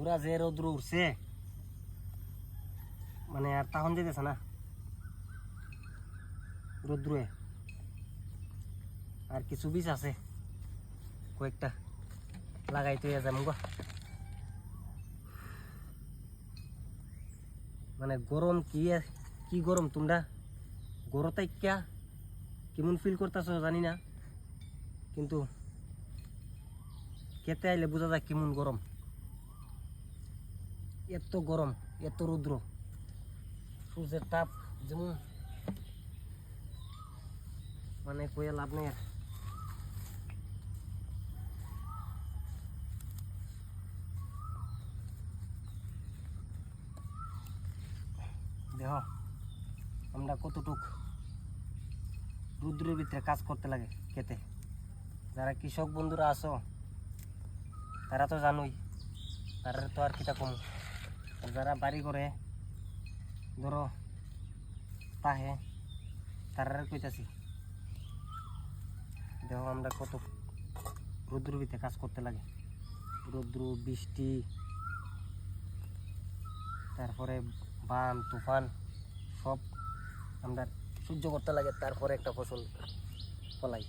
পুরা যে রৌদ্র উঠছে মানে আর তখন যেতেছে না রৌদ্রে। আর কিছু বীজ আছে কয়েকটা লাগাইতে যাবো গো। মানে গরম কি গরম তোমরা গরমটাই ক্যা কেমন ফিল করতেছ জানি না, কিন্তু খেতে আইলে বোঝা যায় কেমন গরম। এত গরম, এত রৌদ্র, সূর্যের তাপ যেমন মানে কয়ে লাভ নেই আর। দেখ আমরা কতটুক রৌদ্রের ভিতরে কাজ করতে লাগে খেতে। যারা কৃষক বন্ধুরা আছো তারা তো জানোই, তারা তো আর কিতা কম। যারা বাড়ি করে ধরো তাহে তারা কইতাছি দেখো আমরা কত রৌদ্রের ভিতরে কাজ করতে লাগে। রৌদ্র, বৃষ্টি, তারপরে বান তুফান সব আমরা সহ্য করতে লাগে, তারপরে একটা ফসল ফলাই।